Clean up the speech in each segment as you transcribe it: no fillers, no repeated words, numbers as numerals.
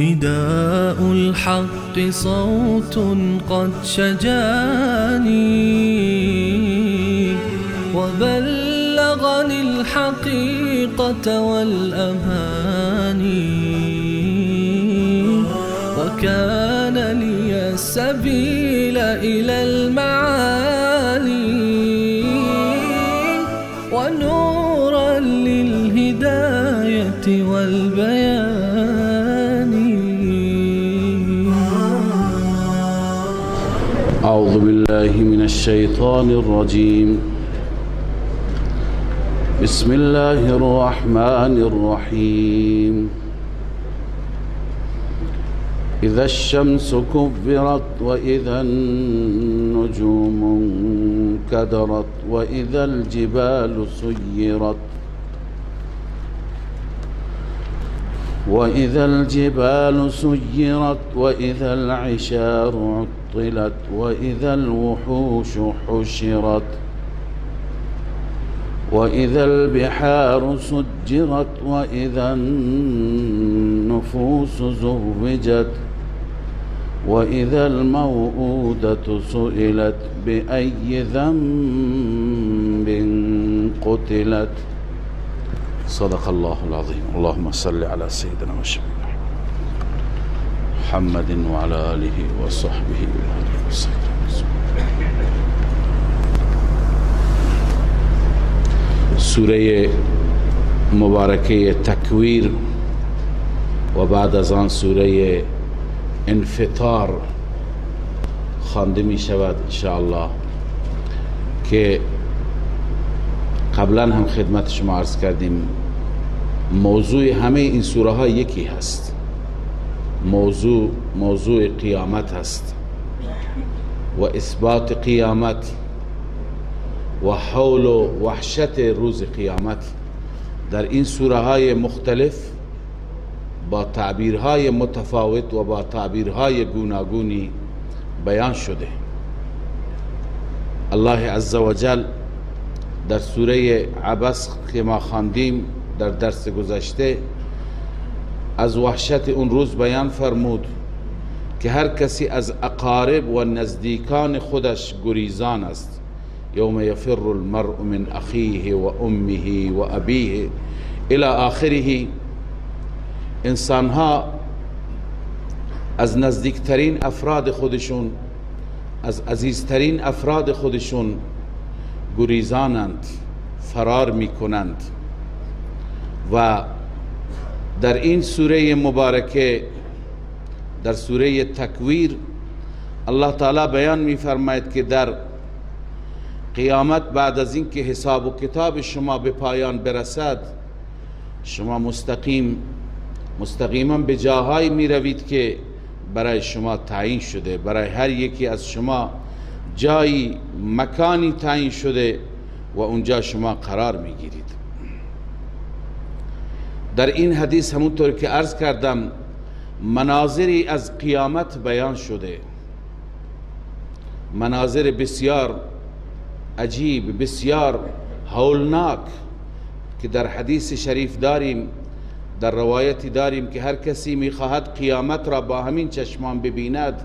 نداء الحق صوت قد شجاني وبلغني الحقيقة والأماني وكان لي السبيل إلى المعالي ونورا للهداية والبيان. أعوذ بالله من الشيطان الرجيم. بسم الله الرحمن الرحيم. إذا الشمس كبرت وإذا النجوم انكدرت وإذا الجبال سيرت وإذا العشار عطلت وإذا الوحوش حشرت وإذا البحار سجرت وإذا النفوس زوجت وإذا الموءودة سئلت بأي ذنب قتلت. صدق الله العظيم. اللهم صل على سيدنا محمد وعلى آله وصحبه وسلم. سوره مبارکه تکویر و بعد از آن سوره انفطار خوانده می شود انشاءالله که قبلا هم خدمت شما عرض کردیم موضوع همه این سوره ها یکی هست. موضوع قیامت هست و اثبات قیامت و حول و وحشت روز قیامت در این سوره های مختلف با تعبیرهای متفاوت و با تعبیرهای گوناگونی بیان شده. الله عزوجل در سوره عبس که ما خواندیم در درس گذشته از وحشت اون روز بیان فرمود که هر کسی از اقارب و نزدیکان خودش گریزان است. یوم یفر المرء من اخیه و امه و ابیه الی آخره. انسانها از نزدیکترین افراد خودشون، از عزیزترین افراد خودشون گریزانند، فرار میکنند. و در این سوره مبارکه، در سوره تکویر، الله تعالی بیان میفرماید که در قیامت بعد از این که حساب و کتاب شما به پایان برسد شما مستقیما به جاهایی می روید که برای شما تعیین شده. برای هر یکی از شما جایی، مکانی تعیین شده و اونجا شما قرار می گیرید. در این حدیث همونطور که عرض کردم مناظری از قیامت بیان شده، مناظر بسیار عجیب، بسیار هولناک که در حدیث شریف داریم، در روایتی داریم که هر کسی میخواهد قیامت را با همین چشمان ببیند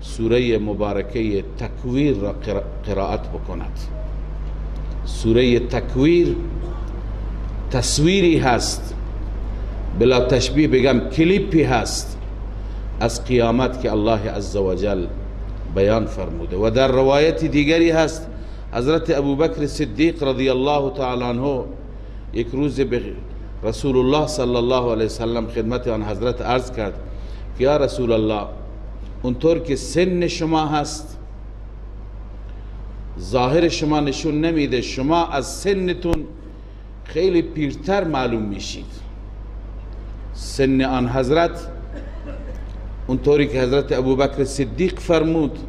سوره مبارکه تکویر را قرائت بکند. سوره تکویر تصویری هست، بلا تشبیه بگم کلیپی هست از قیامت که الله عزوجل بیان فرموده. و در روایت دیگری هست حضرت ابوبکر صدیق رضی الله تعالی عنه یک روز به رسول الله صلی الله علیه وسلم خدمت آن حضرت عرض کرد که یا رسول الله، اونطور که سن شما هست ظاهر شما نشون نمیده، شما از سنتون خیلی پیرتر معلوم میشید. سن آن حضرت اونطوری که حضرت ابوبکر صدیق فرمود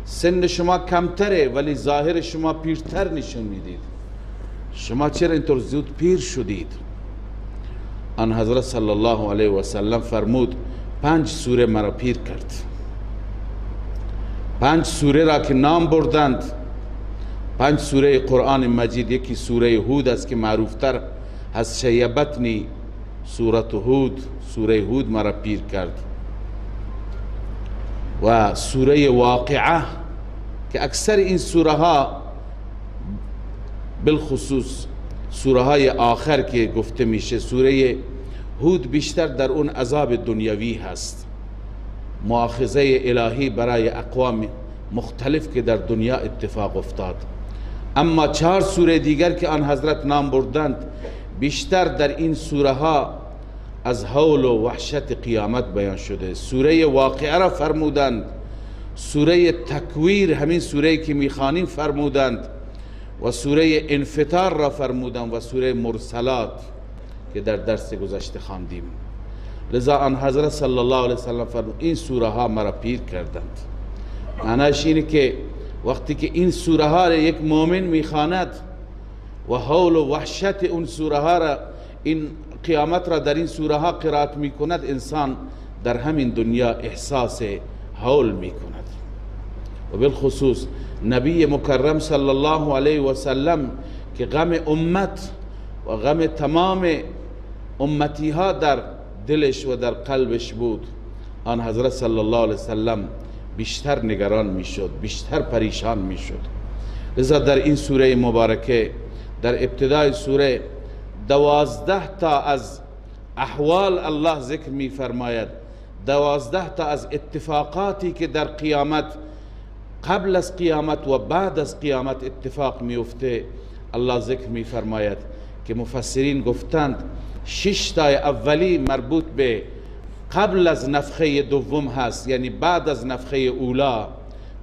سن شما کمتره ولی ظاهر شما پیرتر نشون میدید، شما چرا اینطور زود پیر شدید؟ آن حضرت صلی الله علیه و سلم فرمود 5 سوره مرا پیر کرد. 5 سوره را که نام بردند، 5 سوره قرآن مجید، یکی سوره هود است که معروفتر هست، شیبتنی سورت هود، سوره هود مرا پیر کرد، و سوره واقعه که اکثر این سوره ها بالخصوص سوره های آخر که گفته میشه، سوره هود بیشتر در اون عذاب دنیوی هست، مؤاخذه الهی برای اقوام مختلف که در دنیا اتفاق افتاد. اما 4 سوره دیگر که آن حضرت نام بردند بیشتر در این سوره ها از هول و وحشت قیامت بیان شده. سوره واقعه را فرمودند، سوره تکویر همین سوره که میخوانیم فرمودند، و سوره انفطار را فرمودند، و سوره مرسلات که در درس گذشته خواندیم. لذا آن حضرت صلی الله علیه وسلم فرمود این سوره ها مرا پیر کردند. معنیش اینه که وقتی که این سوره ها را یک مؤمن میخواند و حول و وحشت اون سوره ها را، این قیامت را در این سوره ها قرائت میکند، انسان در همین دنیا احساس حول میکند. و بالخصوص نبی مکرم صلی الله علیه و سلم که غم امت و غم تمام امتی ها در دلش و در قلبش بود، آن حضرت صلی الله علیه و سلم بیشتر نگران میشد، بیشتر پریشان میشد. لذا در این سوره مبارکه در ابتدای سوره 12 تا از احوال الله ذکر می فرماید، 12 تا از اتفاقاتی که در قیامت، قبل از قیامت و بعد از قیامت اتفاق میفته الله ذکر می فرماید که مفسرین گفتند 6 تا اولی مربوط به قبل از نفخه دوم هست، یعنی بعد از نفخه اولا،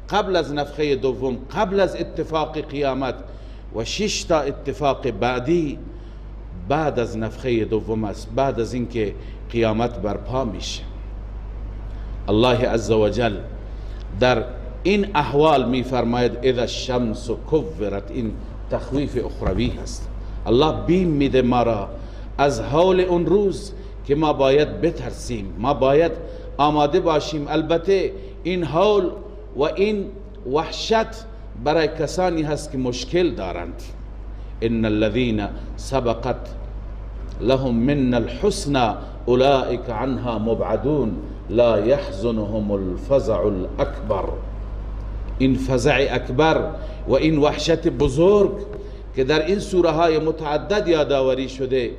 قبل از نفخه دوم، قبل از اتفاق قیامت، و 6 تا اتفاق بعدی بعد از نفخه دوم است، بعد از اینکه قیامت برپا میشه. الله عزوجل در این احوال میفرماید اذا الشمس کورت، این تخویف اخروی هست. الله بیم میده ما را از حال اون روز که ما باید بترسیم، ما باید آماده باشیم. البته این حال و این وحشت برای کسانی هست که مشکل دارند. ان الذين سبقت لهم من الحسنى اولئك عنها مبعدون لا يحزنهم الفزع الاکبر. این فزع اکبر و این وحشت بزرگ که در این سوره های متعدد یادآوری شده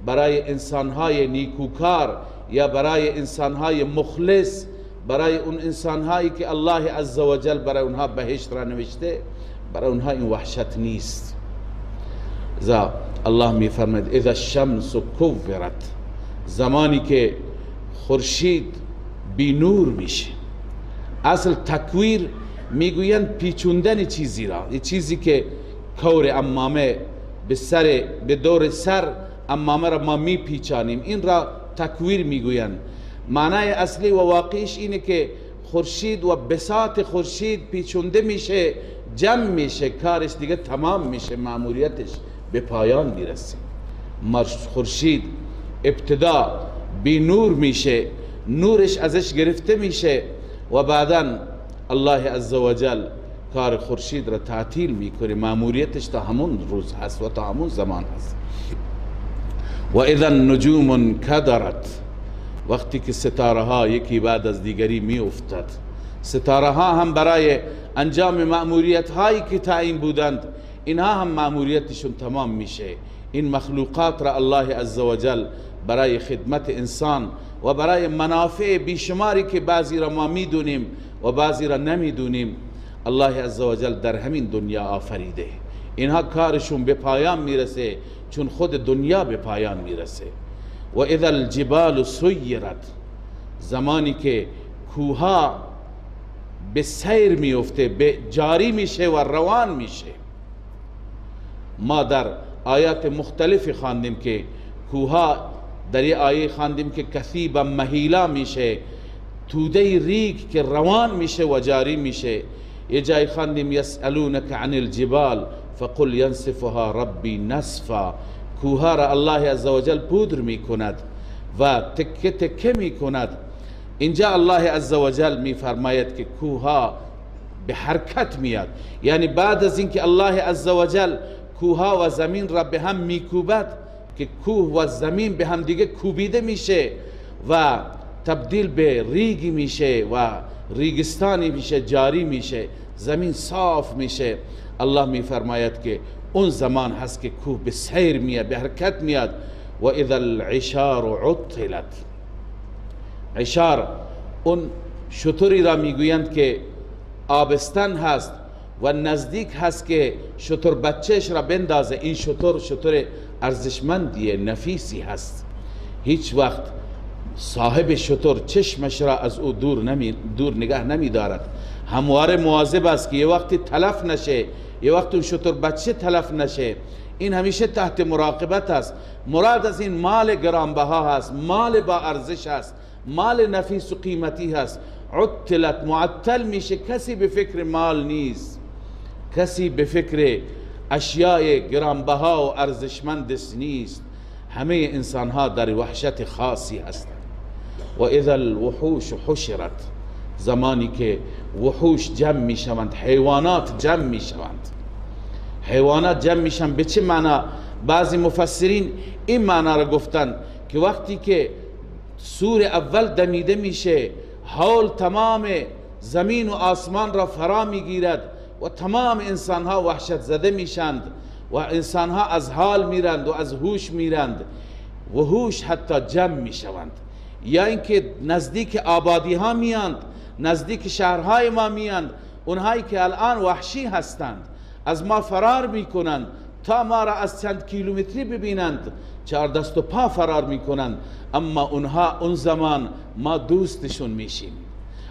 برای انسانهای نیکوکار یا برای انسانهای مخلص، برای اون انسانهایی که الله عزوجل برای اونها بهشت را نوشته، برای اونها این وحشت نیست. ذا الله می فرماید اذا الشمس کورت، زمانی که خورشید بی نور میشه. اصل تکویر میگویند پیچوندن چیزی را، یه چیزی که کور امامه به دور سر امامه را ما میپیچانیم، این را تکویر میگویند. معنای اصلی و واقعیش اینه که خورشید و بساط خورشید پیچونده میشه، جمع میشه، کارش دیگه تمام میشه، مأموریتش به پایان میرسه. خورشید ابتدا بی نور میشه، نورش ازش گرفته میشه و بعداً الله عزوجل کار خورشید را تعطیل میکنه، مأموریتش تا همون روز هست و تا همون زمان هست. و اذا النجوم انکدرت، وقتی که ستاره ها یکی بعد از دیگری می افتد، ستاره ها هم برای انجام مأموریت هایی که تعیین بودند اینها هم مأموریتشون تمام میشه. این مخلوقات را الله عزوجل برای خدمت انسان و برای منافع بیشماری که بعضی را ما میدونیم و بعضی را نمیدونیم الله عزوجل در همین دنیا آفریده. اینها کارشون به پایان میرسه چون خود دنیا به پایان میرسه. و اذا الجبال سیرت، زمانی که کوها به سیر میفته، به جاری میشه و روان میشه. ما در آیات مختلفی خواندیم که کوها در این آیه خواندیم که کثیبا مهیلا میشه، توده ریگ که روان میشه و جاری میشه. یه جای خواندیم یسألونک عن الجبال فقل ینسفها ربی نسفا، کوها را الله عزوجل پودر میکند و تکه تکه میکند. اینجا الله عزوجل میفرماید که کوها به حرکت میاد، یعنی بعد از اینکه الله عزوجل کوها و زمین را به هم میکوبد که کوه و زمین به هم دیگه کوبیده میشه و تبدیل به ریگی میشه و ریگستانی میشه، جاری میشه، زمین صاف میشه. الله میفرماید که اون زمان هست که کوه به سیر میاد، به حرکت میاد. و اذا العشار عطلت، عشار اون شتری را میگویند که آبستن هست و نزدیک هست که شتر بچهش را بندازه. این شتر ارزشمندیه، نفیسی هست. هیچ وقت صاحب شتر چشمش را از او دور نگه نمی دارد، همواره مواظب است که یه وقتی تلف نشه، یه وقت اون شتر بچه تلف نشه. این همیشه تحت مراقبت است. مراد از این مال گرانبها هست، مال با ارزش هست، مال نفیس و قیمتی هست. عطلت، معطل میشه، کسی به فکر مال نیست، کسی به فکر اشیاء گرانبها و ارزشمند نیست. همه انسان ها در وحشت خاصی هستند. و اذا الوحوش حشرت، زمانی که وحوش جمع می شوند، حیوانات جمع می شوند. حیوانات جمع می شوند به چه معنا؟ بعضی مفسرین این معنا را گفتند که وقتی که سور اول دمیده میشه، حول تمام زمین و آسمان را فرا میگیرد و تمام انسان ها وحشت زده میشند و انسان ها از حال میرند و از هوش میرند. وحوش حتی جمع میشوند، یا اینکه نزدیک آبادی ها میاند، نزدیک شهرهای ما میاند. اونهایی که الان وحشی هستند از ما فرار میکنند تا ما را از چند کیلومتری ببینند، چهار دست و پا فرار میکنند. اما اونها اون زمان ما دوستشون میشیم،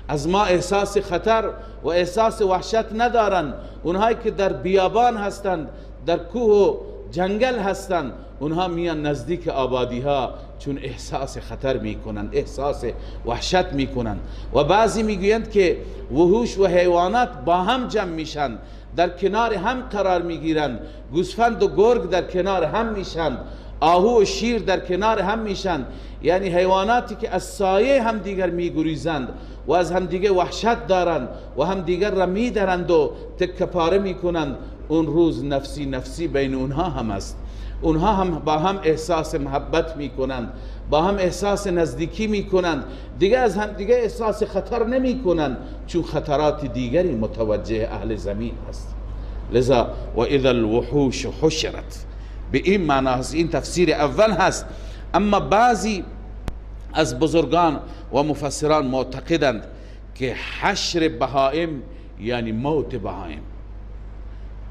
از ما احساس خطر و احساس وحشت ندارن. اونهایی که در بیابان هستند، در کوه و جنگل هستند، اونها میان نزدیک آبادی ها چون احساس خطر میکنن، احساس وحشت میکنن. و بعضی میگویند که وحوش و حیوانات با هم جمع میشن، در کنار هم قرار میگیرند. گوسفند و گرگ در کنار هم میشن، آهو و شیر در کنار هم میشن. یعنی حیواناتی که از سایه هم دیگر میگریزند و از هم دیگر وحشت دارند و هم دیگر را میدرند و تکه پاره میکنند. اون روز نفسی نفسی بین اونها هم است. اونها هم با هم احساس محبت میکنند، با هم احساس نزدیکی میکنند، دیگه از هم دیگه احساس خطر نمیکنند، چون خطرات دیگری متوجه اهل زمین است. لذا و اذا الوحوش حشرت، به این معنی هست. این تفسیر اول هست. اما بعضی از بزرگان و مفسران معتقدند که حشر بهائم یعنی موت بهائم.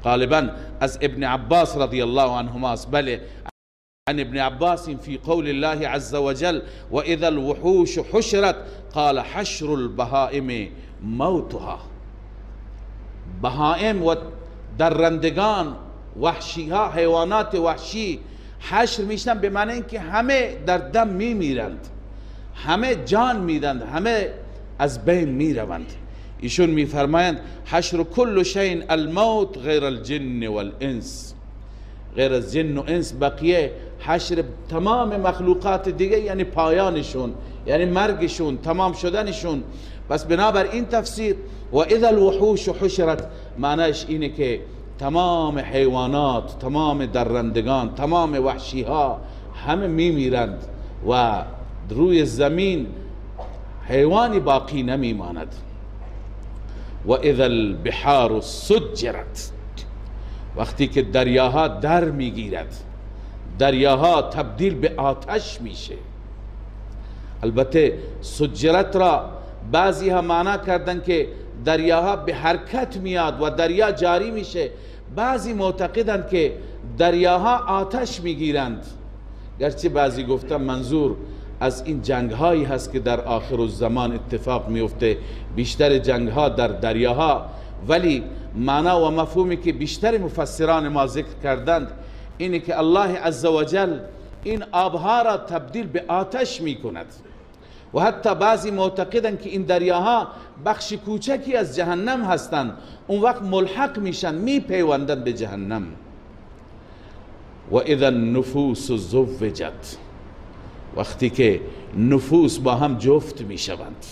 غالبا از ابن عباس رضی الله عنهما است. بله، عن ابن عباس في قول الله عز وجل وإذا الوحوش حشرت قال حشر البهائم موتها. بهائم و درندگان، وحشی ها، حیوانات وحشی حشر میشن به معنی اینکه همه در دم میمیرند، همه جان میدند، همه از بین میروند. ایشون میفرمایند حشر کل شیء الموت غیر الجن والانس، غیر از جن و انس بقیه حشر تمام مخلوقات دیگه، یعنی پایانشون، یعنی مرگشون، تمام شدنشون. پس بنابر این تفسیر و اذا الوحوش حشرت معنیش اینه که تمام حیوانات، تمام درندگان، تمام وحشی ها همه میمیرند و روی زمین حیوانی باقی نمیماند. و اذا البحار سجرت، وقتی که دریاها در میگیرد، دریاها تبدیل به آتش میشه. البته سجرت را بعضی ها معنا کردن که دریاها به حرکت میاد و دریا جاری میشه. بعضی معتقدند که دریاها آتش میگیرند، گرچه بعضی گفتن منظور از این جنگ هایی هست که در آخر الزمان اتفاق میفته، بیشتر جنگ ها در دریاها. ولی معنا و مفهومی که بیشتر مفسران ما ذکر کردند اینه که الله عزوجل این آبها را تبدیل به آتش می کند و حتی بعضی معتقدند که این دریاها بخش کوچکی از جهنم هستند، اون وقت ملحق میشن، میپیوندند به جهنم. و اذا النفوس زوجت، وقتی که نفوس با هم جفت میشوند،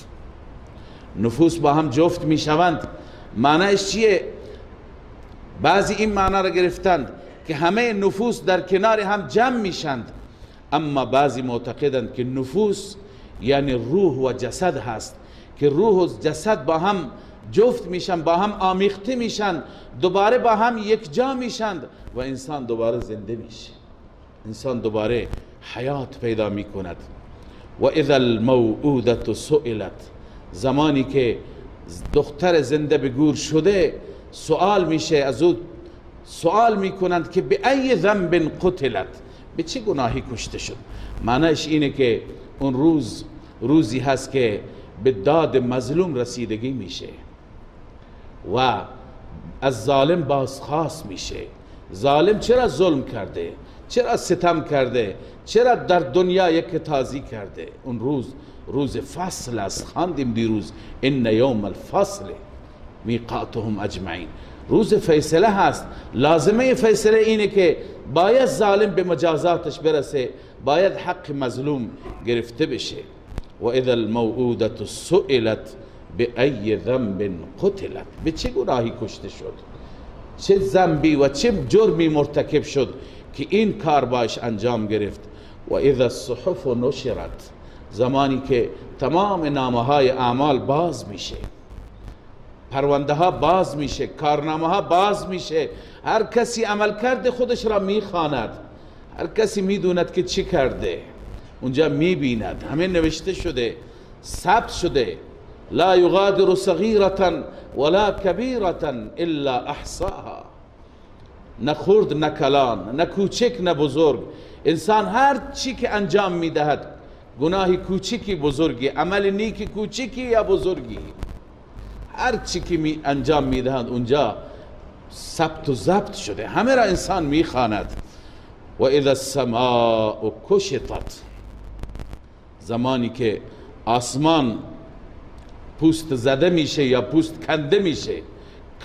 نفوس با هم جفت میشوند معنیش چیه؟ بعضی این معنی را گرفتند که همه نفوس در کنار هم جمع میشند، اما بعضی معتقدند که نفوس یعنی روح و جسد هست، که روح و جسد با هم جفت میشن، با هم آمیخته میشن، دوباره با هم یک جا میشند و انسان دوباره زنده میشه، انسان دوباره حیات پیدا میکند. و اذا الموعودة سئلت، زمانی که دختر زنده به گور شده سوال میشه، از او سوال میکنند که به ای ذنب قتلت، به چه گناهی کشته شد. معنیش اینه که اون روز روزی هست که به داد مظلوم رسیدگی میشه و از ظالم بازخواست میشه. ظالم چرا ظلم کرده، چرا ستم کرده، چرا در دنیا یک تازی کرده. اون روز روز فصل است، خواندیم دیروز ان یوم الفصل میقاتهم اجمعین، روز فیصله هست. لازمه فیصله اینه که باید ظالم به مجازاتش برسه، باید حق مظلوم گرفته بشه. و اذا الموعودة سئلت بأی ذنب قتلت، به چه گناهی کشته شد، چه ذنبی و چه جرمی مرتکب شد که این کار باش انجام گرفت. و اذا الصحف نشرت، زمانی که تمام نامه های اعمال باز میشه، پرونده ها باز میشه، کارنامه ها باز میشه، هر کسی عمل کرده خودش را میخواند، هر کسی میدوند که چی کرده، اونجا میبیند همه نوشته شده، ثبت شده. لا یغادر صغیرة ولا کبیرة الا احصاها، نه خرد نه کلان، نه کوچک نه بزرگ. انسان هر چی که انجام میدهد، گناهی کوچکی بزرگی، عمل نیکی کوچکی یا بزرگی، هر چی که انجام میدهد اونجا ثبت و ضبط شده، همه را انسان میخواند. و اذا السماء کشطت، زمانی که آسمان پوست زده میشه یا پوست کنده میشه.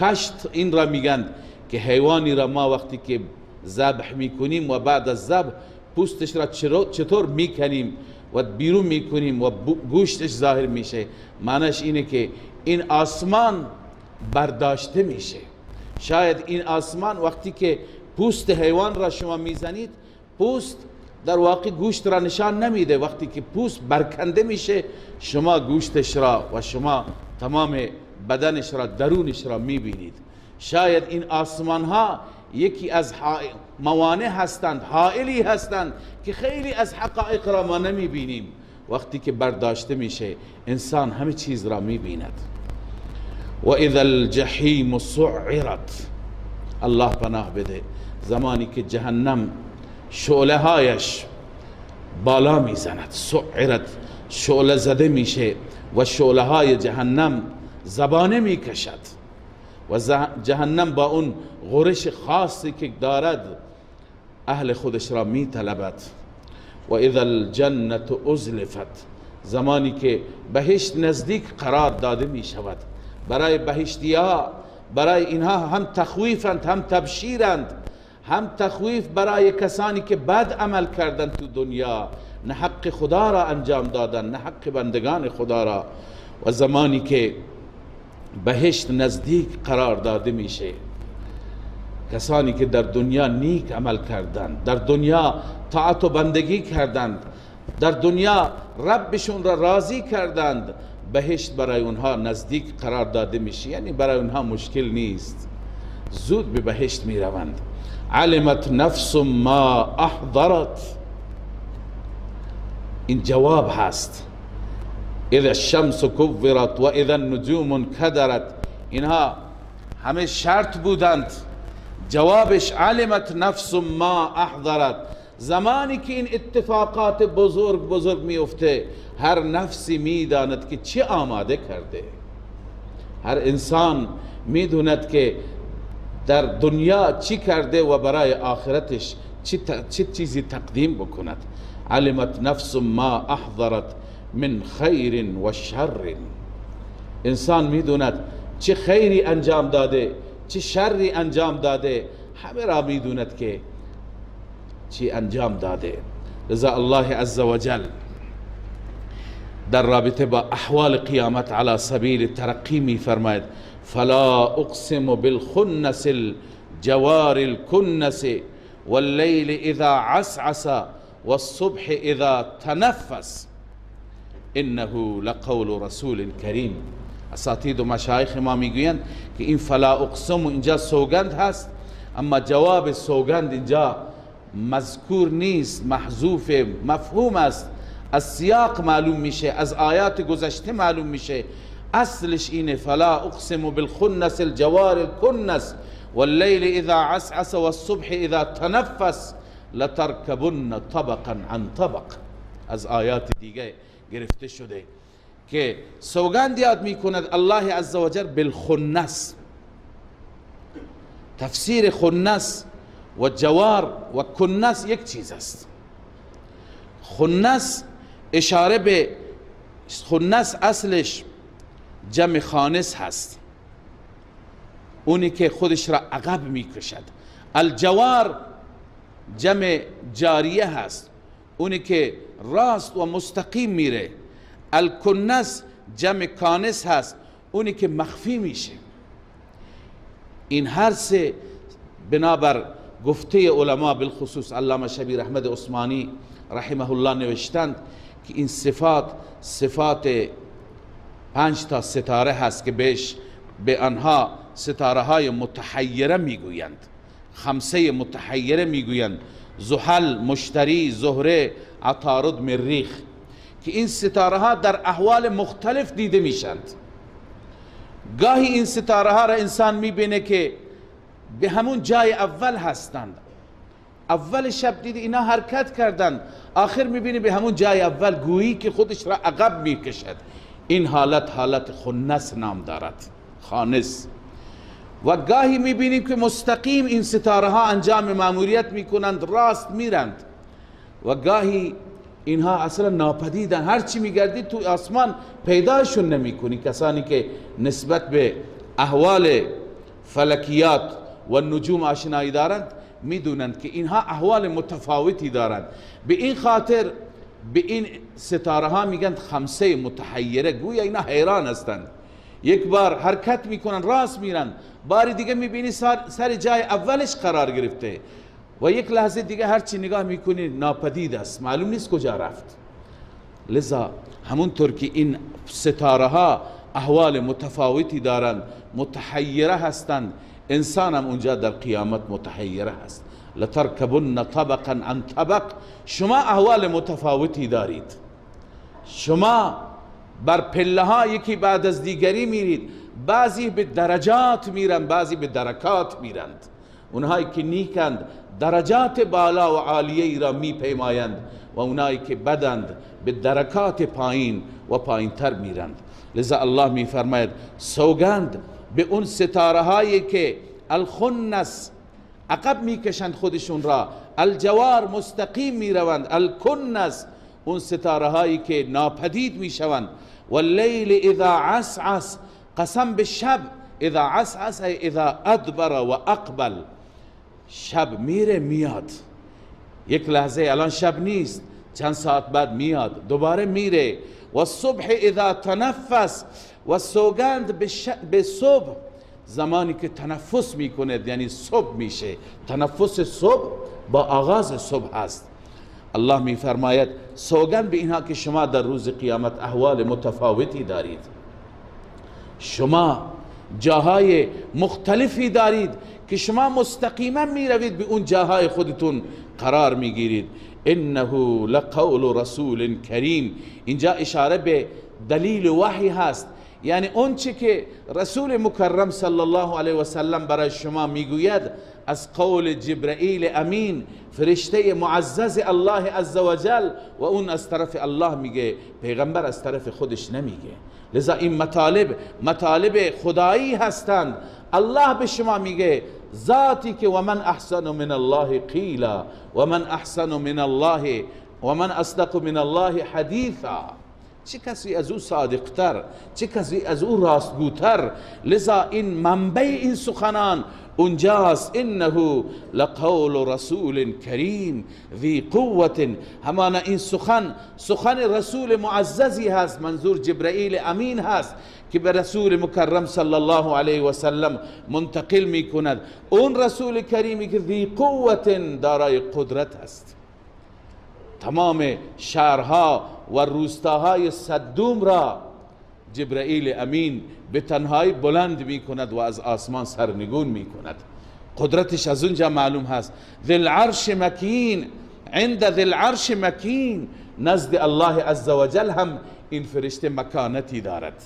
کشت این را میگن که حیوانی را ما وقتی که ذبح میکنیم و بعد از ذبح پوستش را چطور میکنیم و بیرون میکنیم و گوشتش ظاهر میشه. معنیش اینه که این آسمان برداشته میشه. شاید این آسمان وقتی که پوست حیوان را شما میزنید، پوست در واقع گوشت را نشان نمیده، وقتی که پوست برکنده میشه شما گوشتش را و شما تمام بدنش را، درونش را میبینید. شاید این آسمان ها یکی از موانع هستند، حائلی هستند که خیلی از حقایق را ما نمیبینیم. وقتی که برداشته میشه انسان همه چیز را میبیند. و اذا الجحیم سعرت، الله پناه بده، زمانی که جهنم شعله هایش بالا میزند، سعرت، شعله زده میشه و شعله های جهنم زبانه میکشد و جهنم با اون غرش خاصی که دارد اهل خودش را میطلبد. و اذا الجنة ازلفت، زمانی که بهشت نزدیک قرار داده می شود. برای بهشتی ها، برای اینها هم تخویفند هم تبشیرند. هم تخویف برای کسانی که بد عمل کردند تو دنیا، نه حق خدا را انجام دادن، نه حق بندگان خدا را. و زمانی که بهشت نزدیک قرار داده میشه، کسانی که در دنیا نیک عمل کردند، در دنیا طاعت و بندگی کردند، در دنیا ربشون را راضی کردند، بهشت برای اونها نزدیک قرار داده میشه. یعنی برای اونها مشکل نیست، زود به بهشت میروند. علمت نفس ما احضرت، این جواب هست. اذا الشمس كورت و اذا النجوم انکدرت، اینها همه شرط بودند. جوابش علمت نفس ما احضرت، زمانی که این اتفاقات بزرگ میفته هر نفسی میداند که چه آماده کرده. هر انسان میدوند که در دنیا چی کرده و برای آخرتش چه چیزی تقدیم بکند. علمت نفس ما احضرت من خیر و شر. انسان میدوند چه خیری انجام داده چه شری انجام داده، همه را میدوند که چی انجام داده. لذا الله عز وجل در رابطه با احوال قیامت علی سبیل ترقی می فرماید فلا اقسم بالخنس الجوار الکنس واللیل اذا عسعس والصبح اذا تنفس انه لقول رسول کریم. اساتید و مشایخ ما میگویند که این فلا اقسم اینجا سوگند هست، اما جواب سوگند اینجا مذکور نیست، محذوف، مفهوم است. از سیاق معلوم میشه، از آیات گذشته معلوم میشه. اصلش اینه فلا اقسم بالخنس الجوار الکنس واللیل اذا عسعس والصبح اذا تنفس لتركبن طبقا عن طبق. از آیات دیگه گرفته شده که سوگند یاد میکند الله عزوجل بالخنس. تفسیر خنس و جوار و کنس یک چیز است. خنس اشاره به خنس اصلش جمع خانس هست، اونی که خودش را عقب میکشد. الجوار جمع جاریه هست، اونی که راست و مستقیم میره. الکنس جمع کانس هست، اونی که مخفی میشه. این هر سه بنابر گفته علما، بالخصوص علامه شبیر احمد عثمانی رحمه الله نوشتند که این صفات 5 تا ستاره هست که به آنها ستاره های متحیره میگویند. 5 متحیره میگویند: زحل، مشتری، زهره، عطارد، مریخ، که این ستاره ها در احوال مختلف دیده میشند. گاهی این ستاره ها را انسان میبینه که به همون جای اول هستند، اول شب دیده اینا حرکت کردند، آخر میبینی به همون جای اول، گویی که خودش را عقب میکشد. این حالت خنس نام دارد، خانس. و گاهی میبینیم که مستقیم این ستاره ها انجام ماموریت میکنند، راست میرند. و گاهی اینها اصلا ناپدیدن، هرچی میگردی تو آسمان پیداشون نمیکنی. کسانی که نسبت به احوال فلکیات و نجوم آشنایی دارند میدونند که اینها احوال متفاوتی دارند. به این خاطر به این ستاره ها میگن 5 متحیره، گویا اینا حیران هستند. یک بار حرکت میکنن، راست میرن، باری دیگه میبینی سر جای اولش قرار گرفته و یک لحظه دیگه هرچی نگاه میکنی ناپدید است، معلوم نیست کجا رفت. لذا همونطور که این ستاره ها احوال متفاوتی دارند، متحیره هستند، انسان هم اونجا در قیامت متحیره هست. لترکبن طبقا عن طبق. شما احوال متفاوتی دارید، شما بر پله ها یکی بعد از دیگری میرید. بعضی به درجات میرن، بعضی به درکات میرند. اونهایی که نیکند درجات بالا و عالیه ای را میپیمایند و اونهایی که بدند به درکات پایین و پایین تر میرند. لذا الله میفرماید سوگند به اون ستاره هایی که الخنس عقب میکشند خودشون را، الجوار مستقیم میروند، الکنس اون ستاره هایی که ناپدید میشوند، واللیل اذا عسعس، قسم به شب، اذا عسعس اذا ادبر و اقبل. شب میره میاد، یک لحظه الان شب نیست، چند ساعت بعد میاد دوباره میره. و صبح اذا تنفس، و سوگند به صبح، زمانی که تنفس میکنه، یعنی صبح میشه. تنفس صبح با آغاز صبح است. الله میفرماید سوگند به اینها که شما در روز قیامت احوال متفاوتی دارید، شما جاهای مختلفی دارید که شما مستقیما میروید به اون جاهای خودتون قرار میگیرید. انه لقول رسول کریم، اینجا اشاره به دلیل وحی هست، یعنی اون چه که رسول مکرم صلی الله علیه و سلم برای شما میگوید از قول جبرئیل امین، فرشته معزز الله عزوجل، و اون از طرف الله میگه، پیغمبر از طرف خودش نمیگه. لذا این مطالب خدایی هستند. الله به شما میگه ذاتی که و من احسن من الله قیلا و من احسن من الله و من اصدق من الله حدیثا، چه کسی از او صادقتر، چه کسی از او راستگوتر. لذا این منبع این سخنان اونجاست. انه لقول رسول کریم ذی قوت، همانا این سخن رسول معززی هست، منظور جبرائیل امین هست که به رسول مکرم صلی الله علیه و سلم منتقل می کند. اون رسول کریمی که ذی قوت، دارای قدرت است، تمام شهرها و روستاهای صدوم را جبرائیل امین به تنهایی بلند می کند و از آسمان سرنگون می کند. قدرتش از اونجا معلوم هست. ذی العرش مکین، عند ذی العرش مکین، نزد الله عزوجل هم این فرشته مکانتی دارد.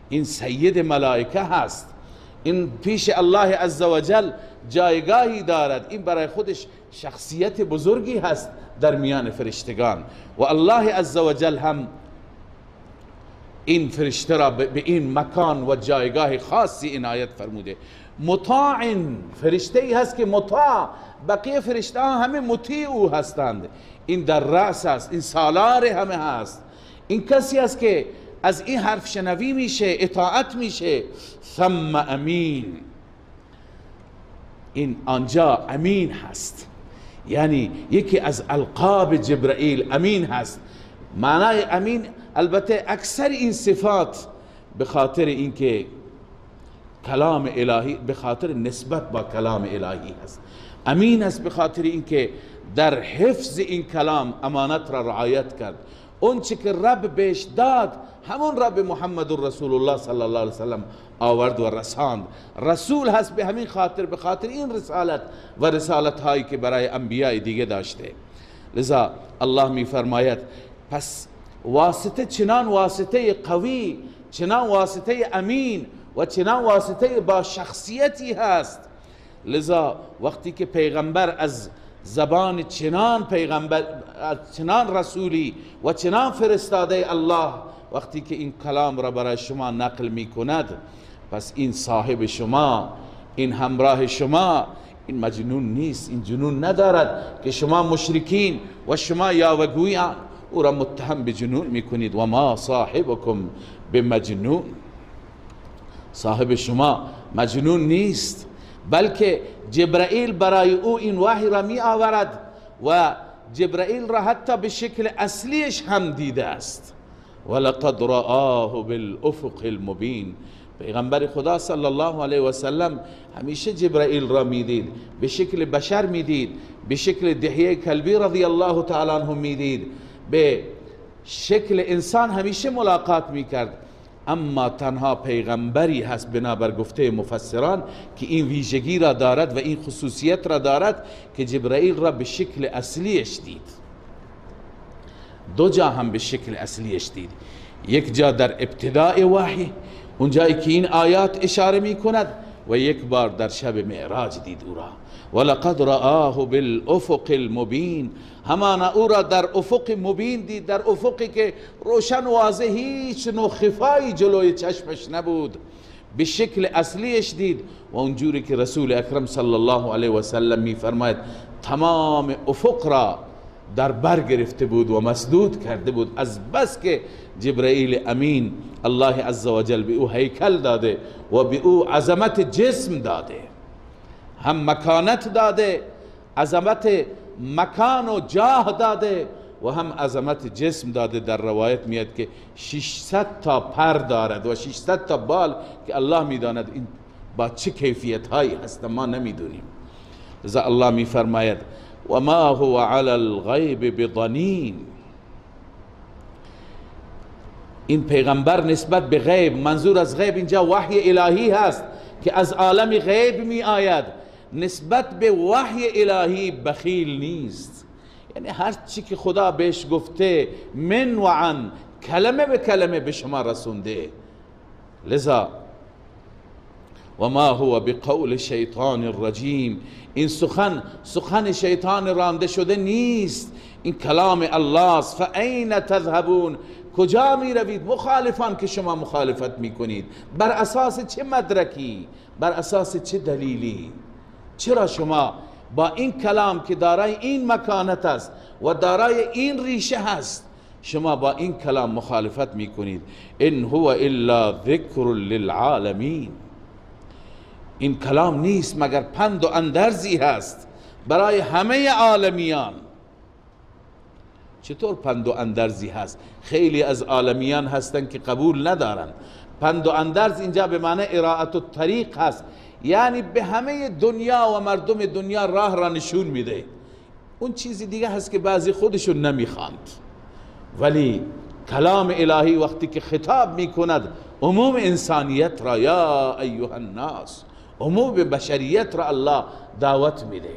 این سید ملائکه هست، این پیش الله عزوجل جایگاهی دارد. این برای خودش شخصیت بزرگی هست در میان فرشتگان و الله عزوجل هم این فرشته را به این مکان و جایگاه خاصی عنایت فرموده. مطاع، فرشته ای هست که مطاع، بقیه فرشته ها همه مطیع او هستند. این در رأس است، این سالار همه هست. این کسی است که از این حرف شنوی میشه، اطاعت میشه. ثم امین، این آنجا امین هست، یعنی یکی از القاب جبرائیل امین هست. معنای امین البته اکثر این صفات به خاطر اینکه کلام الهی، به خاطر نسبت با کلام الهی هست. امین است به خاطر اینکه در حفظ این کلام امانت را رعایت کرد. اون چه که رب بهش داد همون رب محمد رسول الله صلی الله علیه وسلم آورد و رساند. رسول هست به همین خاطر، به خاطر این رسالت و رسالت هایی که برای انبیاء دیگه داشته. لذا الله می فرماید پس واسطه، چنان واسطه قوی، چنان واسطه امین و چنان واسطه با شخصیتی هست. لذا وقتی که پیغمبر از زبان چنان پیغمبر، چنان رسولی و چنان فرستاده الله، وقتی که این کلام را برای شما نقل می کند، پس این صاحب شما، این همراه شما، این مجنون نیست، این جنون ندارد که شما مشرکین و شما یاوه‌گویان او را متهم به جنون می کنید. و ما صاحبکم بمجنون، صاحب شما مجنون نیست، بلکه جبرائیل برای او این وحی را می آورد و جبرائیل را حتی به شکل اصلیش هم دیده است. ولقد رآه بالافق المبین، پیغمبر خدا صلی الله علیه و سلم همیشه جبرائیل را میدید، به شکل بشر میدید، به شکل دحیه کلبی رضی الله تعالی عنه میدید، به شکل انسان همیشه ملاقات میکرد. اما تنها پیغمبری هست بنابر گفته مفسران که این ویژگی را دارد و این خصوصیت را دارد که جبرائیل را به شکل اصلیش دید. دو جا هم به شکل اصلیش دید، یک جا در ابتداء وحی، اونجایی که این آیات اشاره می کند، و یک بار در شب معراج دید او را. ولقد رآه بالافق المبین، همانا او را در افق مبین دید، در افقی که روشن واضح، هیچ نوع خفایی جلوی چشمش نبود، به شکل اصلیش دید. و اونجوری که رسول اکرم صلی الله علیه و سلم می فرماید تمام افق را در بر گرفته بود و مسدود کرده بود، از بس که جبرائیل امین الله عزوجل به او هیکل داده و به او عظمت جسم داده، هم مکانت داده، عظمت مکان و جاه داده و هم عظمت جسم داده. در روایت میاد که 600 تا پر دارد و 600 تا بال که الله میداند این با چه کیفیت هایی هست، ما نمیدونیم. لذا الله میفرماید و ما هو علی الغیب بضنین، این پیغمبر نسبت به غیب، منظور از غیب اینجا وحی الهی هست که از عالم غیب می آید، نسبت به وحی الهی بخیل نیست. یعنی هر چی که خدا بهش گفته من و عن، کلمه به کلمه به شما رسونده. لذا و ما هو بقول شیطان الرجیم، این سخن شیطان رانده شده نیست، این کلام الله است. فاین تذهبون، کجا می روید مخالفان که شما مخالفت می کنید؟ بر اساس چه مدرکی؟ بر اساس چه دلیلی؟ چرا شما با این کلام که دارای این مکانت است و دارای این ریشه هست شما با این کلام مخالفت میکنید؟ ان هو الا ذکر للعالمین، این کلام نیست مگر پند و اندرزی هست برای همه عالمیان. چطور پند و اندرزی هست؟ خیلی از عالمیان هستن که قبول ندارن. پند و اندرز اینجا به معنی اراءت الطریق هست، یعنی به همه دنیا و مردم دنیا راه را نشون میده. اون چیزی دیگه هست که بعضی خودشون نمیخواند، ولی کلام الهی وقتی که خطاب میکند عموم انسانیت را، یا ایها الناس، عموم بشریت را الله دعوت میده.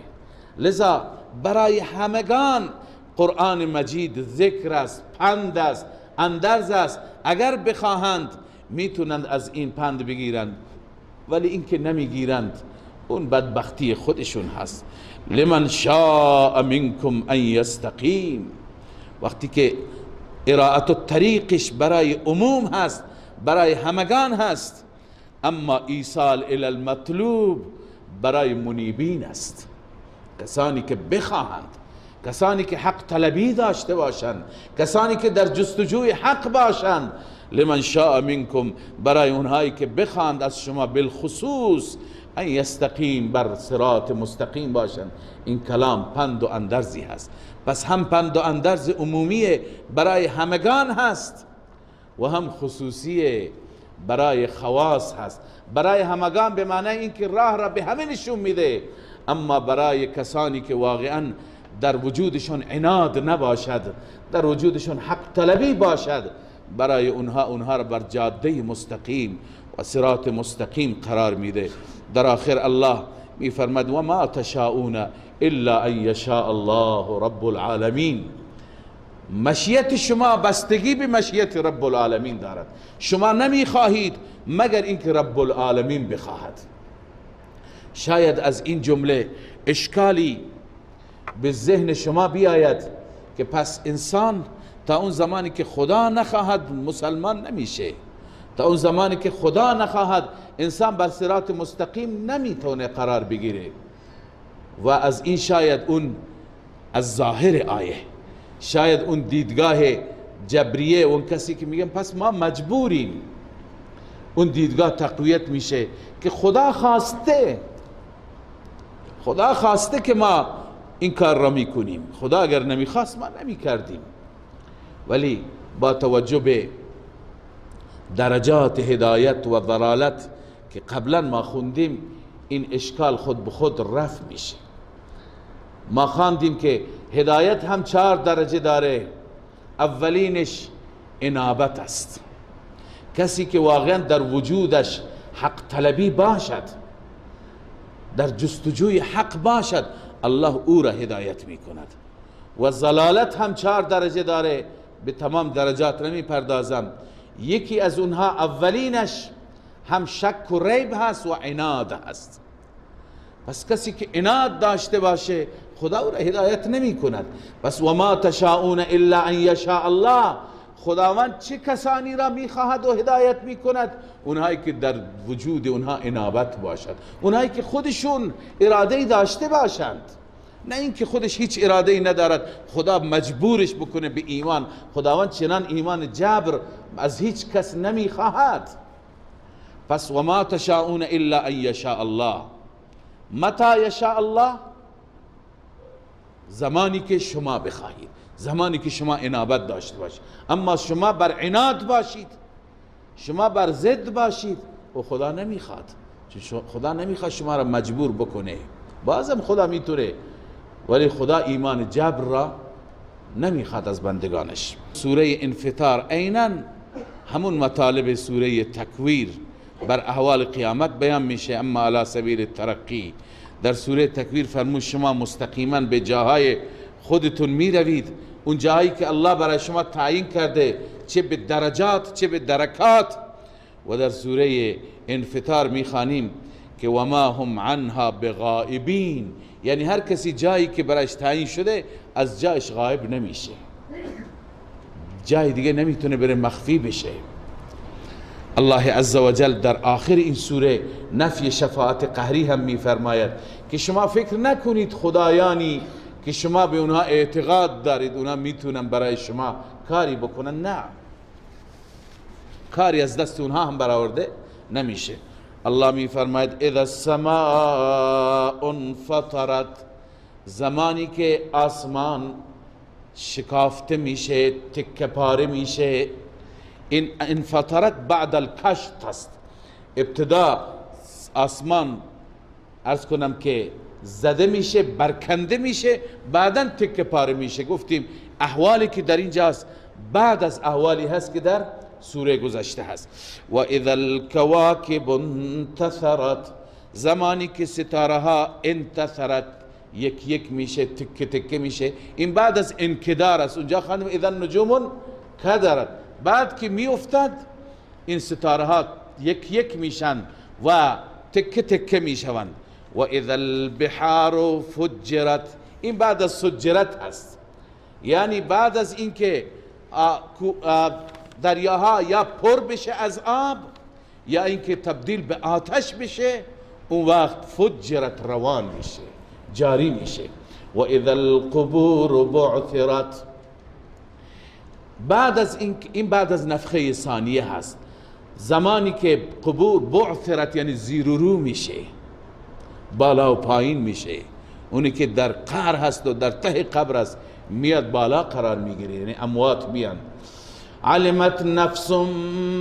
لذا برای همگان قرآن مجید ذکر است، پند است، اندرز است. اگر بخواهند میتونند از این پند بگیرند، ولی این که نمیگیرند اون بدبختی خودشون هست. لمن شاء منکم ان یستقیم، وقتی که اراءت الطریقش برای عموم هست، برای همگان هست، اما ایصال الی المطلوب برای منیبین است، کسانی که بخواهند، کسانی که حق طلبی داشته باشند، کسانی که در جستجوی حق باشند. لمن شاء منکم برای اونهایی که بخواهند از شما بالخصوص ان یستقیم، بر صراط مستقیم باشند. این کلام پند و اندرزی هست. پس هم پند و اندرز عمومی برای همگان هست و هم خصوصی برای خواص هست. برای همگان به معنی اینکه راه را به همه نشون میده، اما برای کسانی که واقعا در وجودشون عناد نباشد، در وجودشون حق طلبی باشد، برای اونها را بر جاده مستقیم و صراط مستقیم قرار میده. در آخر الله میفرماد و ما تشاءون الا ان یشاء الله رب العالمین. مشیت شما بستگی به مشیت رب العالمین دارد. شما نمیخواهید مگر اینکه رب العالمین بخواهد. شاید از این جمله اشکالی به ذهن شما بیاید که پس انسان تا اون زمانی که خدا نخواهد مسلمان نمیشه، تا اون زمانی که خدا نخواهد انسان بر صراط مستقیم نمیتونه قرار بگیره. و از این شاید اون از ظاهر آیه، شاید اون دیدگاه جبریه، اون کسی که میگن پس ما مجبوریم، اون دیدگاه تقویت میشه که خدا خواسته که ما این کار را میکنیم. خدا اگر نمیخواست ما نمیکردیم. ولی با توجه به درجات هدایت و ضلالت که قبلا ما خوندیم، این اشکال خود به خود رفع میشه. ما خواندیم که هدایت هم 4 درجه داره. اولینش انابت است. کسی که واقعا در وجودش حق طلبی باشد، در جستجوی حق باشد، الله او را هدایت می کند. و ضلالت هم 4 درجه داره، به تمام درجات نمی پردازم. یکی از اونها اولینش هم شک و ریب هست و عناد هست. پس کسی که عناد داشته باشه خدا او را هدایت نمی کند. پس و ما تشاءون الا ان یشاء الله، خداوند چه کسانی را می خواهد و هدایت می کند؟ اونهایی که در وجود اونها انابت باشد، اونهایی که خودشون اراده داشته باشند، نه اینکه خودش هیچ اراده ندارد خدا مجبورش بکنه به ایمان. خداوند چنان ایمان جبر از هیچ کس نمی خواهد. پس و ما تشاءون الا ان یشاء الله. متى یشاء الله؟ زمانی که شما بخواهید، زمانی که شما انابت داشته باشید. اما شما بر عناد باشید، شما بر ضد باشید، و خدا نمیخواد. خدا نمیخواد شما را مجبور بکنه. بازم خدا میتونه، ولی خدا ایمان جبر را نمیخواد از بندگانش. سوره انفطار عیناً همون مطالب سوره تکویر بر احوال قیامت بیان میشه، اما علی سبیل الترقی. در سوره تکویر فرمود شما مستقیما به جاهای خودتون می روید، اون جاهایی که الله برای شما تعیین کرده، چه به درجات چه به درکات. و در سوره انفطار می خوانیم که و ما هم عنها بغائبین، یعنی هر کسی جایی که برایش تعیین شده از جایش غائب نمیشه، جای دیگه نمیتونه بره مخفی بشه. الله عز وجل در آخر این سوره نفی شفاعت قهری هم میفرماید که شما فکر نکنید خدایانی که شما به اونها اعتقاد دارید اونها میتونن برای شما کاری بکنن، نه، کاری از دست اونها هم برآورده نمیشه. الله میفرماید اذا السماء انفطرت، زمانی که آسمان شکافته میشه، تکه پاره میشه. این انفطرت بعد الکشط است. ابتدا آسمان عرض کنم که زده میشه، برکنده میشه، بعدا تکه پاره میشه. گفتیم احوالی که در اینجاست بعد از احوالی هست که در سوره گذشته هست. و اذا الکواکب انتثرت، زمانی که ستاره ها انتثرت یک یک میشه، تکه تکه میشه. این بعد از انکدار است. اونجا خواندیم اذا النجوم کدرت، بعد که میافتد این ستاره ها یک یک میشن و تکه تکه میشوند. و اذا البحار فجرت، این بعد از سجرت هست، یعنی بعد از اینکه دریاها یا پر بشه از آب یا اینکه تبدیل به آتش بشه، اون وقت فجرت روان میشه، جاری میشه. و اذا القبور بعثرت، بعد از این بعد از نفخه ثانیه هست، زمانی که قبور بعثرت یعنی زیر و رو میشه، بالا و پایین میشه. اونی که در قعر هست و در ته قبر است میاد بالا قرار میگیره، یعنی اموات میان. علمت نفس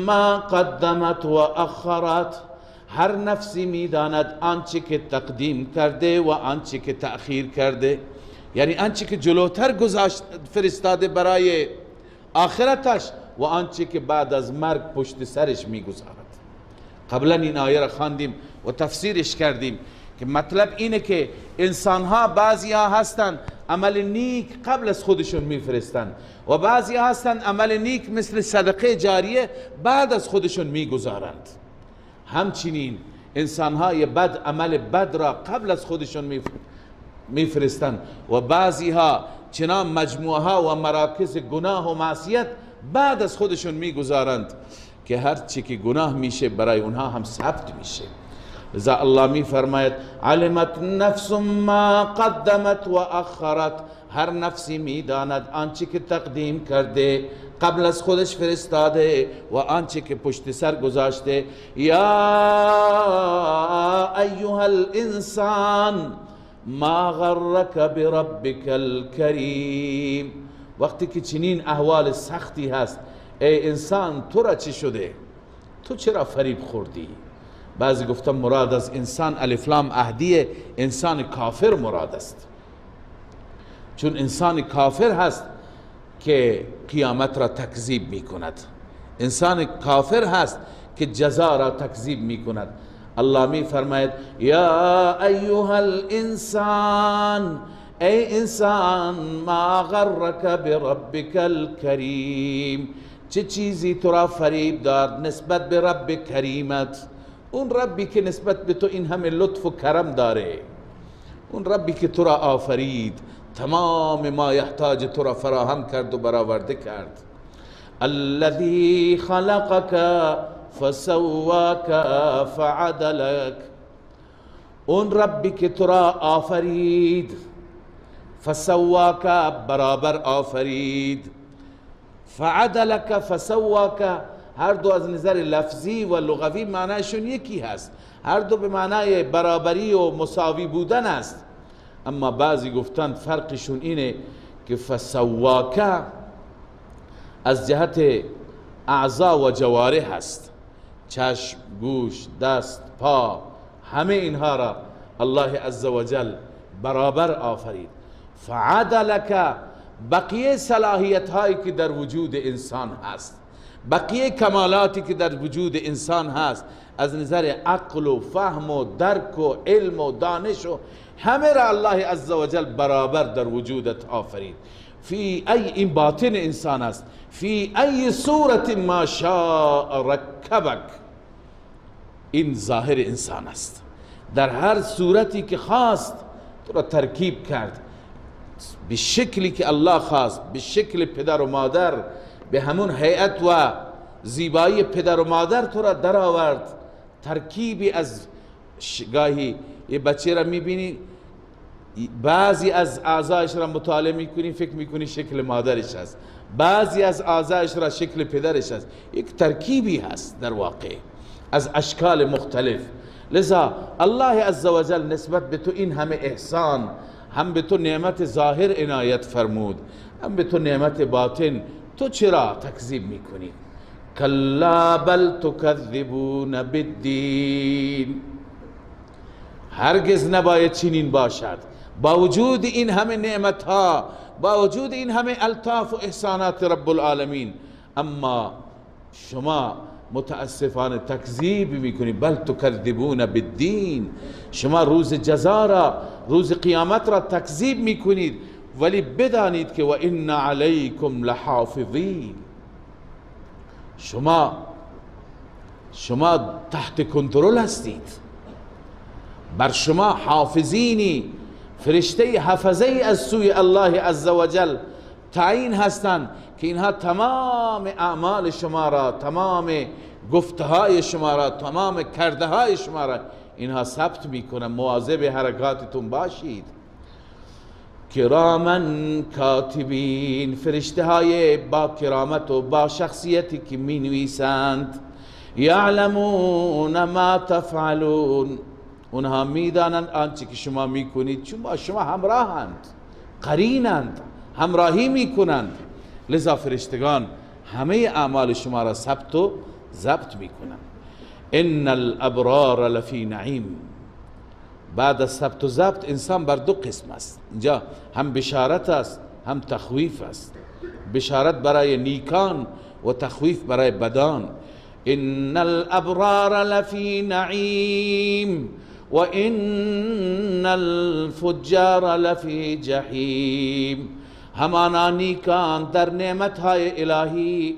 ما قدمت و اخرت، هر نفسی میداند آنچه که تقدیم کرده و آنچه که تأخیر کرده، یعنی آنچه که جلوتر گذاشت فرستاده برای آخرتش و آنچه که بعد از مرگ پشت سرش میگذارد. قبلا این آیه را خواندیم و تفسیرش کردیم که مطلب اینه که انسان ها بعضی ها هستن عمل نیک قبل از خودشون میفرستن و بعضی ها هستن عمل نیک مثل صدقه جاریه بعد از خودشون میگذارند. همچنین انسان های بد عمل بد را قبل از خودشون میفرستن و بعضی ها چنان مجموعه ها و مراکز گناه و معصیت بعد از خودشون میگذارند که هر چی که گناه میشه برای اونها هم ثبت میشه. لذا الله می فرماید علمت نفس ما قدمت و اخرت، هر نفسی میداند آنچه که تقدیم کرده قبل از خودش فرستاده و آنچه که پشت سر گذاشته. یا ایها الانسان ما غرک بربک الکریم، وقتی که چنین احوال سختی هست ای انسان تو را چه شده؟ تو چرا فریب خوردی؟ بعضی گفتن مراد از انسان الف لام عهدی انسان کافر مراد است، چون انسان کافر هست که قیامت را تکذیب می کند، انسان کافر هست که جزا را تکذیب می کند. الله می فرماید یا ایها الانسان، ای انسان ما غرک بربک الکریم، چه چیزی تو را فریب داد نسبت به رب کریمت، اون ربی که نسبت به تو این همه لطف و کرم داره، اون ربی که تو را آفرید، تمام ما یحتاج تو را فراهم کرد و برآورده کرد. الذی خلقک فسواک فعدلک، اون ربی که تو را آفرید، فسواک برابر آفرید، فعدلک فسواک، هر دو از نظر لفظی و لغوی معنیشون یکی هست، هر دو به معنای برابری و مساوی بودن است. اما بعضی گفتن فرقشون اینه که فسواک از جهت اعضا و جوارح هست، چشم، گوش، دست، پا، همه اینها را الله عزوجل برابر آفرید. فعدلک بقیه صلاحیت هایی که در وجود انسان هست، بقیه کمالاتی که در وجود انسان هست از نظر عقل و فهم و درک و علم و دانش و همه را الله عزوجل برابر در وجودت آفرید. فی ای، این باطن انسان است، فی ای صورت ما شاء رکبک، این ظاهر انسان است، در هر صورتی که خواست تو را ترکیب کرد، به شکلی که الله خواست، به شکل پدر و مادر، به همون هیئت و زیبایی پدر و مادر تو را در آورد، ترکیبی از گاهی یه بچه را میبینی بعضی از اعضایش را مطالعه میکنی فکر میکنی شکل مادرش هست، بعضی از اعضایش را شکل پدرش هست، یک ترکیبی هست در واقع از اشکال مختلف. لذا الله عزوجل نسبت به تو این همه احسان، هم به تو نعمت ظاهر عنایت فرمود، هم به تو نعمت باطن، تو چرا تکذیب میکنی؟ کلا بل تکذبون بالدین، هرگز نباید چنین باشد. با وجود این همه نعمت ها، با وجود این همه الطاف و احسانات رب العالمین، اما شما متاسفانه تکذیب میکنید. بل تکذبون بالدین، شما روز جزا را، روز قیامت را تکذیب میکنید. ولی بدانید که و ان علیکم لحافظین، شما تحت کنترل هستید، بر شما حافظینی، فرشته حفظه از سوی الله عزوجل تعیین هستند که اینها تمام اعمال شما را، تمام گفتهای شما را، تمام کرده های شما را اینها ثبت میکنن. مواظب حرکاتتون باشید. کرامن کاتبین، فرشته های با کرامت و با شخصیتی که می نویسند. یعلمون ما تفعلون، اونها میدانند آنچه که شما میکنید، چون با شما همراهند، قرینند، همراهی میکنند. لذا فرشتگان همه اعمال شما را ثبت و ضبط میکنند. ان الابرار لفی نعیم، بعد از ثبت و ضبط انسان بر دو قسم است. اینجا هم بشارت است هم تخویف است. بشارت برای نیکان و تخویف برای بدان. ان الابرار لفی نعیم و ان الفجار لفی جحیم، همانا نیکان در نعمتهای الهی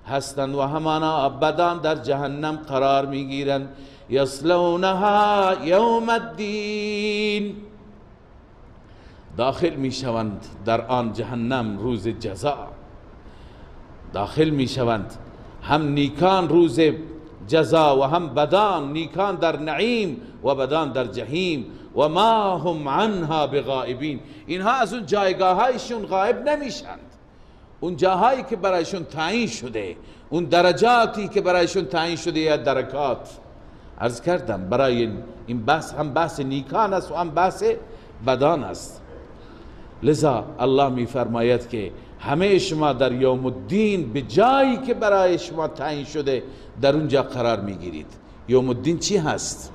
هستند و همانا بدان در جهنم قرار میگیرند. یصلونها یوم الدین، داخل میشوند در آن جهنم روز جزا، داخل میشوند. هم نیکان روز جزا و هم بدان، نیکان در نعیم و بدان در جهیم. و ما هم عنها بغائبین، اینها از اون جایگاه هایشون غائب نمیشند. اون جاهایی که برایشون تعیین شده، اون درجاتی که برایشون تعیین شده یا درکات، عرض کردم برای این بحث هم بحث نیکان است و هم بحث بدان است. لذا الله می فرماید که همه شما در یوم الدین به جایی که برای شما تعیین شده در اونجا قرار می گیرید. یوم الدین چی هست؟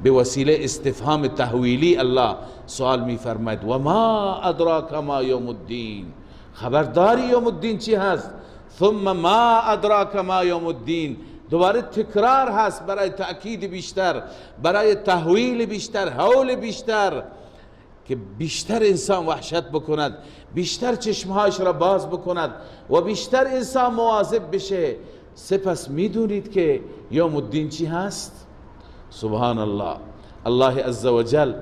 به وسیله استفهام تحویلی الله سوال می فرماید و ما ادراک ما یوم الدین، خبرداری یوم الدین چی هست؟ ثم ما ادراک ما یوم الدین، دوباره تکرار هست برای تأکید بیشتر، برای تحویل بیشتر، حول بیشتر، که بیشتر انسان وحشت بکند، بیشتر چشمهاش را باز بکند و بیشتر انسان مواظب بشه. سپس میدونید که یوم الدین چی هست؟ سبحان الله، الله عزوجل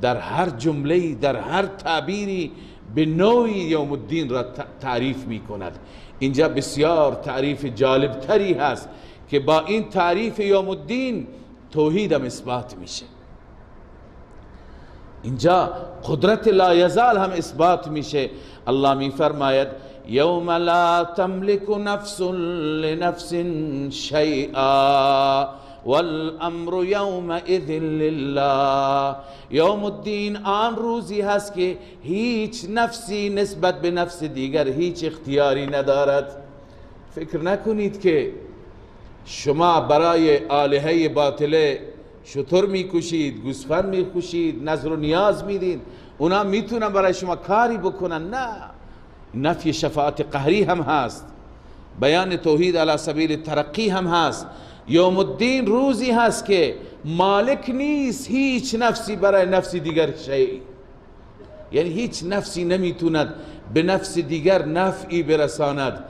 در هر جمله، در هر تعبیری به نوعی یوم الدین را تعریف می کند. اینجا بسیار تعریف جالب تری هست که با این تعریف یوم الدین توحید هم اثبات میشه. اینجا قدرت لا یزال هم اثبات میشه. الله می فرماید یوم لا تملک نفس لنفس شیئا والامر یومئذ لله. یوم الدین آن روزی هست که هیچ نفسی نسبت به نفس دیگر هیچ اختیاری ندارد. فکر نکنید که شما برای آلهه باطله شتر میکشید، گوسفند میکشید، نظر و نیاز میدید، اونا میتونن برای شما کاری بکنن. نه، نفی شفاعت قهری هم هست، بیان توحید علی سبیل ترقی هم هست. یوم الدین روزی هست که مالک نیست هیچ نفسی برای نفس دیگر شیء، یعنی هیچ نفسی نمیتوند به نفس دیگر نفعی برساند،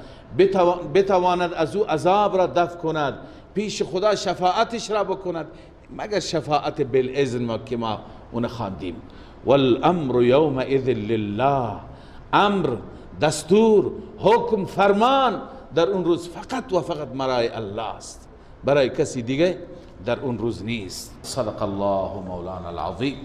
بتواند از او عذاب را دفع کند، پیش خدا شفاعتش را بکند، مگر شفاعت بالاذن ما که ما اون خواندیم. والامر یومئذ لله، امر، دستور، حکم، فرمان در اون روز فقط و فقط برای الله است، برای کسی دیگه در اون روز نیست. صدق الله مولانا العظیم.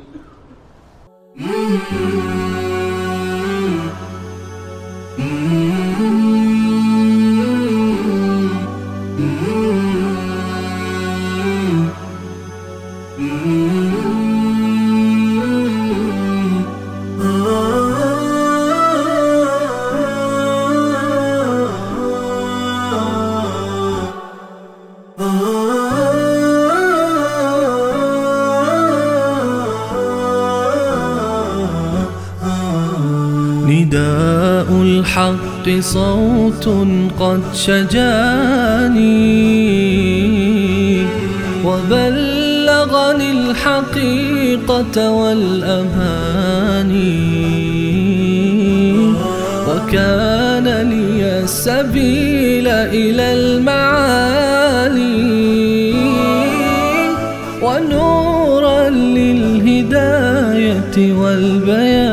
نداء الحق صوت قد شجاني وبلغني الحقيقة والأماني، وكان لي السبيل إلى المعالي ونورا للهداية والبيان.